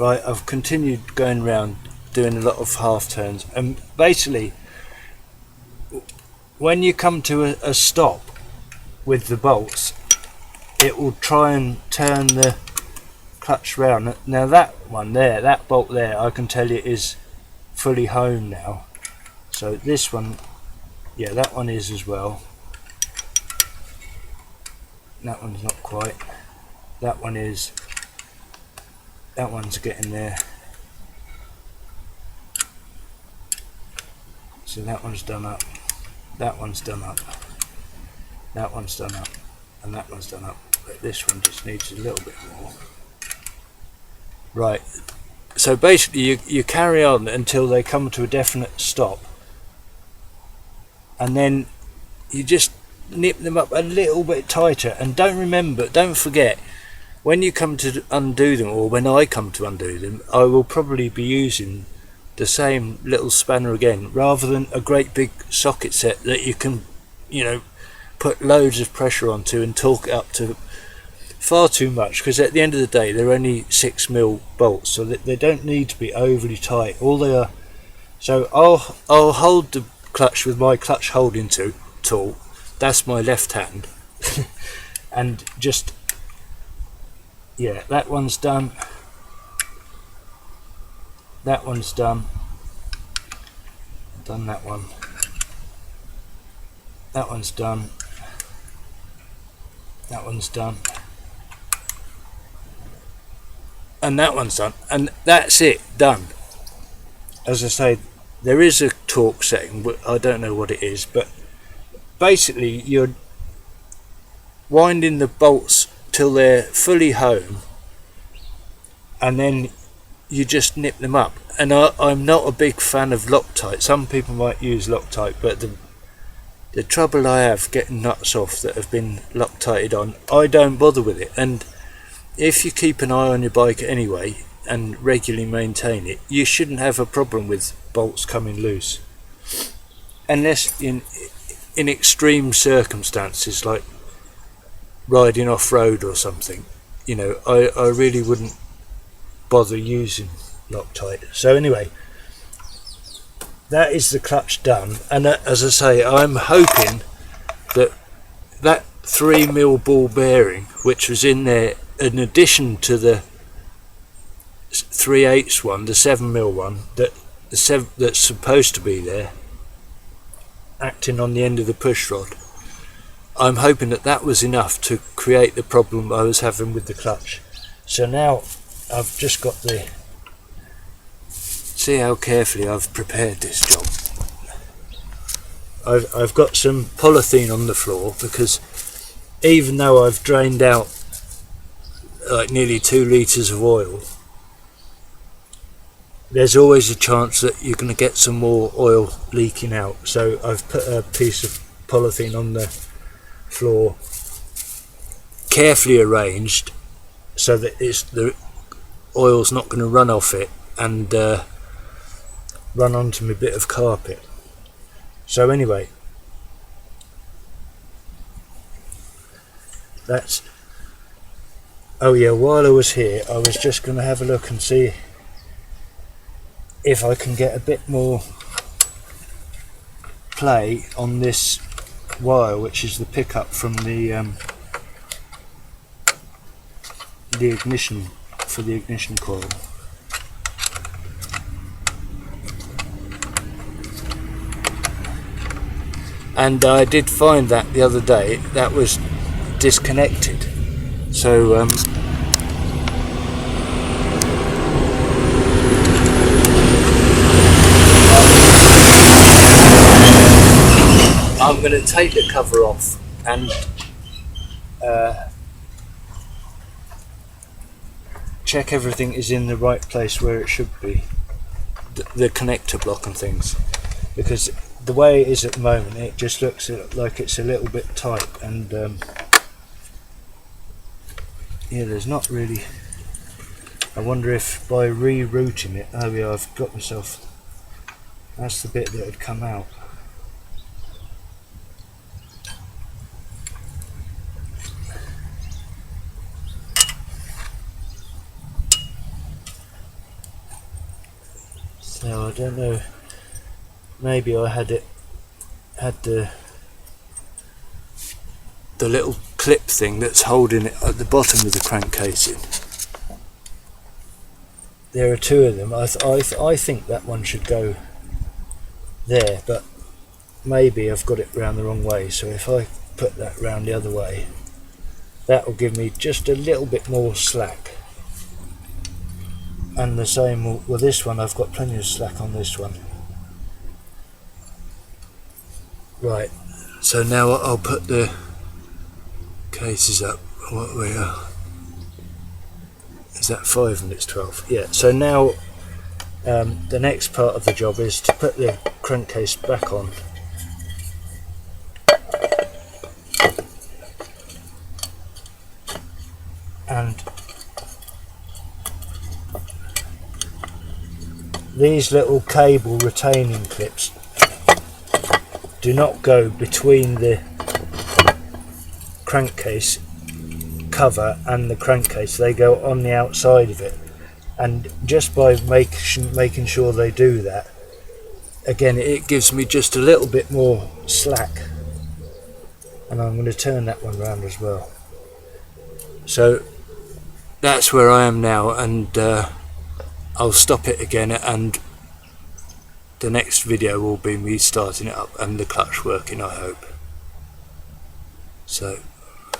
Right, I've continued going round doing a lot of half turns, and basically when you come to a stop with the bolts, it will try and turn the clutch round. Now that one there, that bolt there, I can tell you is fully home now. So this one, yeah, that one is as well. That one's not quite. That one is. That one's getting there. So that one's done up. That one's done up. That one's done up. And that one's done up. But this one just needs a little bit more. Right. So basically you carry on until they come to a definite stop. And then you just nip them up a little bit tighter. And don't forget, when you come to undo them, or when I come to undo them, I will probably be using the same little spanner again, rather than a great big socket set that you can, you know, put loads of pressure onto and torque it up to far too much, because at the end of the day they're only 6mm bolts, so that they don't need to be overly tight. All they are. So I'll hold the clutch with my clutch holding tool. That's my left hand, and just, yeah, that one's done. That one's done. Done that one. That one's done. That one's done. And that one's done. And that's it, done. As I say, there is a torque setting, but I don't know what it is, but basically you're winding the bolts till they're fully home, and then you just nip them up. And I'm not a big fan of Loctite. Some people might use Loctite, but the trouble I have getting nuts off that have been Loctited on, I don't bother with it. And if you keep an eye on your bike anyway and regularly maintain it, you shouldn't have a problem with bolts coming loose, unless in extreme circumstances like riding off-road or something. You know, I really wouldn't bother using Loctite. So anyway, that is the clutch done, and as I say, I'm hoping that that 3mm ball bearing, which was in there in addition to the 3/8 one, the 7mm one, that's supposed to be there acting on the end of the push rod, I'm hoping that was enough to create the problem I was having with the clutch. So now I've just got the, see how carefully I've prepared this job. I've got some polythene on the floor, because even though I've drained out like nearly 2 litres of oil, there's always a chance that you're going to get some more oil leaking out. So I've put a piece of polythene on the floor, carefully arranged, so that the oil's not going to run off it and run onto my bit of carpet. So anyway, that's, oh yeah, while I was here I was just going to have a look and see if I can get a bit more play on this wire, which is the pickup from the ignition, for the ignition coil. And I did find that the other day that was disconnected, so I'm going to take the cover off and check everything is in the right place where it should be, the connector block and things, because the way it is at the moment it just looks like it's a little bit tight, and yeah, there's not really, I wonder if by rerouting it, oh yeah, I've got myself, that's the bit that had come out. Now I don't know, maybe I had the little clip thing that's holding it at the bottom of the crankcasing. There are two of them. I think that one should go there, but maybe I've got it round the wrong way, so if I put that round the other way, that will give me just a little bit more slack. And the same with this one, I've got plenty of slack on this one. Right, so now I'll put the cases up. What we are, is that 5 minutes 12? Yeah, so now the next part of the job is to put the crankcase back on. And these little cable retaining clips do not go between the crankcase cover and the crankcase, they go on the outside of it, and just by making sure they do that, again it gives me just a little bit more slack. And I'm going to turn that one round as well. So that's where I am now, and I'll stop it again, and the next video will be me starting it up and the clutch working, I hope. So